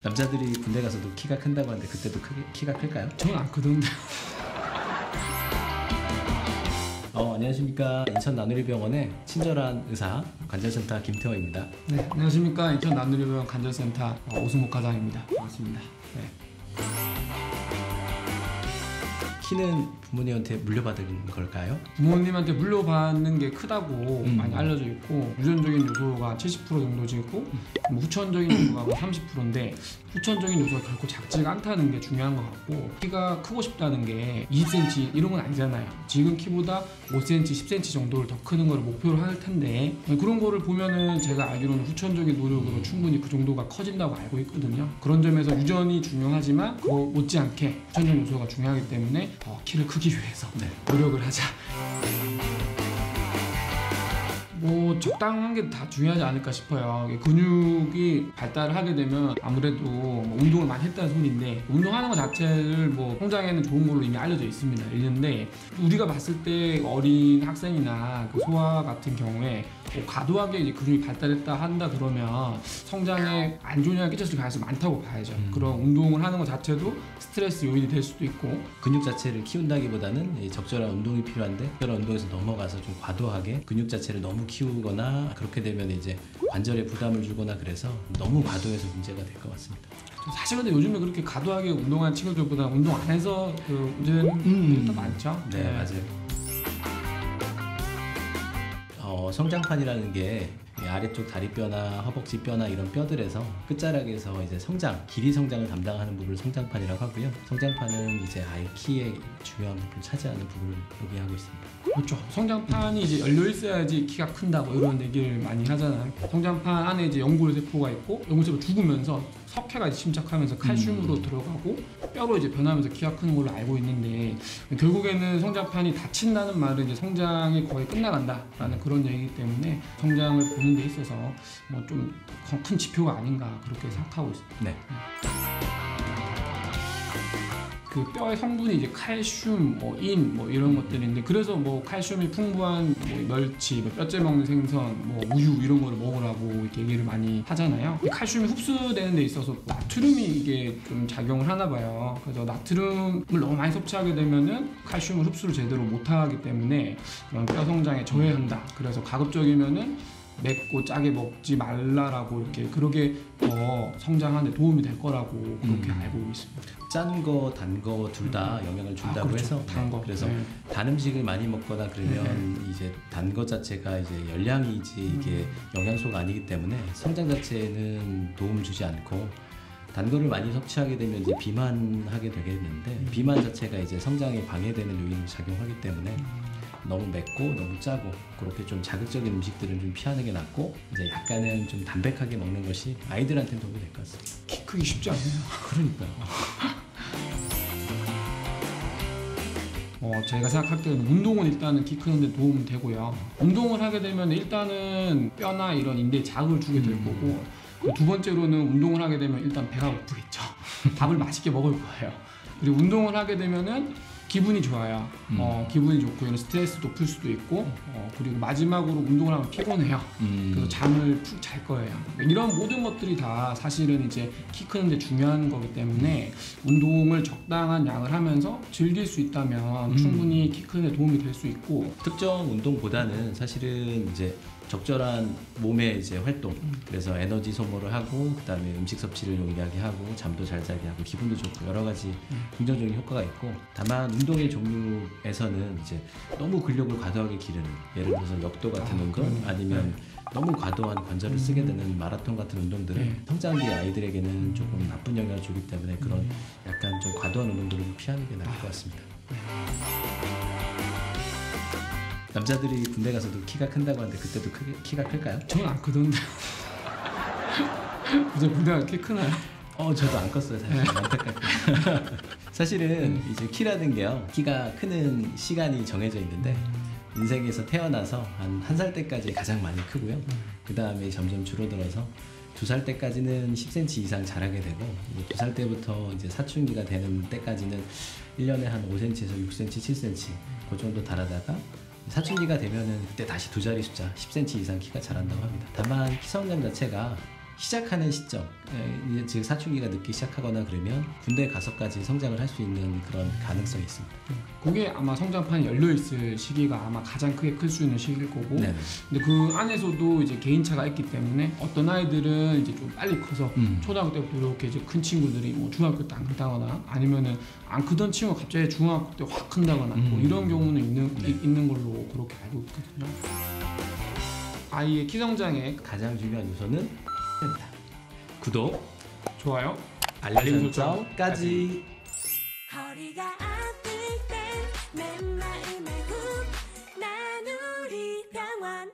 남자들이 군대 가서도 키가 큰다고 하는데 그때도 키가 클까요? 저는 안 크던데요. 안녕하십니까. 인천 나누리병원의 친절한 의사 관절센터 김태호입니다. 네, 안녕하십니까. 인천 나누리병원 관절센터 오승목 과장입니다. 반갑습니다. 네. 키는 부모님한테 물려받은 걸까요? 부모님한테 물려받는 게 크다고 많이 알려져 있고, 유전적인 요소가 70% 정도 지고 후천적인 요소가 30%인데 후천적인 요소가 결코 작지가 않다는 게 중요한 것 같고, 키가 크고 싶다는 게 20cm 이런 건 아니잖아요. 지금 키보다 5cm, 10cm 정도를 더 크는 걸 목표로 할 텐데, 그런 거를 보면은 제가 알기로는 후천적인 노력으로 충분히 그 정도가 커진다고 알고 있거든요. 그런 점에서 유전이 중요하지만 그거 못지않게 후천적 요소가 중요하기 때문에 더 키를 크기 위해서 노력을 하자. 뭐 적당한 게 다 중요하지 않을까 싶어요. 근육이 발달을 하게 되면 아무래도 뭐 운동을 많이 했다는 소리인데, 운동하는 것 자체를 뭐 성장에는 좋은 걸로 이미 알려져 있습니다. 있는데 우리가 봤을 때 어린 학생이나 그 소아 같은 경우에 뭐 과도하게 이제 근육이 발달했다 한다 그러면 성장에 안 좋은 영향을 끼쳤을 가능성이 많다고 봐야죠. 그런 운동을 하는 것 자체도 스트레스 요인이 될 수도 있고, 근육 자체를 키운다기보다는 적절한 운동이 필요한데 적절한 운동에서 넘어가서 좀 과도하게 근육 자체를 너무 키우거나, 그렇게 되면 이제 관절에 부담을 주거나, 그래서 너무 과도해서 문제가 될 것 같습니다. 사실 근데 요즘에 그렇게 과도하게 운동하는 친구들보다 운동 안 해서 그 문제는 더 많죠. 네, 맞아요. 성장판이라는 게 아래쪽 다리뼈나 허벅지 뼈나 이런 뼈들에서 끝자락에서 이제 길이 성장을 담당하는 부분을 성장판이라고 하고요. 성장판은 이제 아이 키의 중요한 부분을 차지하는 부분을 의미하고 있습니다. 그렇죠. 성장판이 이제 열려 있어야지 키가 큰다고 이런 얘기를 많이 하잖아요. 성장판 안에 이제 연골세포가 있고, 연골세포 죽으면서 석회가 이제 침착하면서 칼슘으로 들어가고 뼈로 이제 변하면서 키가 크는 걸로 알고 있는데, 결국에는 성장판이 닫힌다는 말은 이제 성장이 거의 끝나간다라는 그런 얘기이기 때문에 성장을 보는 데 있어서 뭐 좀 큰 지표가 아닌가 그렇게 생각하고 있습니다. 네. 그 뼈의 성분이 이제 칼슘, 인 이런 것들인데, 그래서 뭐 칼슘이 풍부한 멸치, 뼈째 먹는 생선, 우유 이런 거를 먹으라고 이렇게 얘기를 많이 하잖아요. 칼슘이 흡수되는 데 있어서 나트륨이 이게 좀 작용을 하나 봐요. 그래서 나트륨을 너무 많이 섭취하게 되면은 칼슘을 흡수를 제대로 못 하기 때문에 그런 뼈 성장에 저해한다. 그래서 가급적이면은 맵고 짜게 먹지 말라라고 이렇게, 그러게 더 성장하는 데 도움이 될 거라고 그렇게 알고 있습니다. 짠 거, 단 거 둘 다 영향을 준다고 그렇죠. 해서 단 거. 그래서 단 음식을 많이 먹거나 그러면 이제 단 거 자체가 이제 열량이지 이게 영양소가 아니기 때문에 성장 자체에는 도움을 주지 않고, 단 거를 많이 섭취하게 되면 이제 비만하게 되겠는데, 비만 자체가 이제 성장에 방해되는 요인으로 작용하기 때문에 너무 맵고 너무 짜고 그렇게 좀 자극적인 음식들은 좀 피하는 게 낫고, 이제 약간은 좀 담백하게 먹는 것이 아이들한테는 도움이 될 것 같습니다. 키 크기 쉽지 않네요. 그러니까요. 제가 생각할 때는 운동은 일단은 키 크는 데 도움이 되고요. 운동을 하게 되면 일단은 뼈나 이런 인대에 자극을 주게 될 거고, 두 번째로는 운동을 하게 되면 일단 배가 고프겠죠. 밥을 맛있게 먹을 거예요. 그리고 운동을 하게 되면은 기분이 좋아요. 기분이 좋고 이런 스트레스도 풀 수도 있고, 그리고 마지막으로 운동을 하면 피곤해요. 그래서 잠을 푹 잘 거예요. 이런 모든 것들이 다 사실은 이제 키 크는데 중요한 거기 때문에 운동을 적당한 양을 하면서 즐길 수 있다면 충분히 키 크는데 도움이 될 수 있고, 특정 운동보다는 사실은 이제 적절한 몸의 이제 활동, 그래서 에너지 소모를 하고, 그다음에 음식 섭취를 용이하게 하고, 잠도 잘 자게 하고, 기분도 좋고, 여러 가지 긍정적인 효과가 있고, 다만 운동의 종류에서는 이제 너무 근력을 과도하게 기르는, 예를 들어서 역도 같은 운동, 아니면 너무 과도한 관절을 쓰게 되는 마라톤 같은 운동들은 성장기 아이들에게는 조금 나쁜 영향을 주기 때문에 그런 약간 좀 과도한 운동들을 피하는 게 나을 것 같습니다. 남자들이 군대 가서도 키가 큰다고 하는데 그때도 키가 클까요? 저는 안 크던데요. 이제 군대가 키 크나요? 저도 안 컸어요, 사실. 안타깝게. 사실은 이제 키라는 게요, 키가 크는 시간이 정해져 있는데, 인생에서 태어나서 한 살 때까지 가장 많이 크고요. 그 다음에 점점 줄어들어서 2살 때까지는 10cm 이상 자라게 되고, 2살 때부터 이제 사춘기가 되는 때까지는 1년에 한 5cm에서 6cm, 7cm 그 정도 자라다가 사춘기가 되면은 그때 다시 두 자리 숫자 10cm 이상 키가 자란다고 합니다. 다만 키 성장 자체가 시작하는 시점, 이제 즉 사춘기가 늦게 시작하거나 그러면 군대 가서까지 성장을 할 수 있는 그런 가능성이 있습니다. 그게 아마 성장판이 열려 있을 시기가 아마 가장 크게 클 수 있는 시기일 거고, 네네. 근데 그 안에서도 이제 개인차가 있기 때문에 어떤 아이들은 이제 좀 빨리 커서 초등학교 때부터 이렇게 이제 큰 친구들이 뭐 중학교 때 안 크다거나 아니면은 안 크던 친구가 갑자기 중학교 때 확 큰다거나 뭐 이런 경우는 있는 걸로 그렇게 알고 있거든요. 아이의 키 성장에 가장 중요한 요소는 입니다. 구독, 좋아요, 알림 설정까지. 허리가 아플 땐 맨날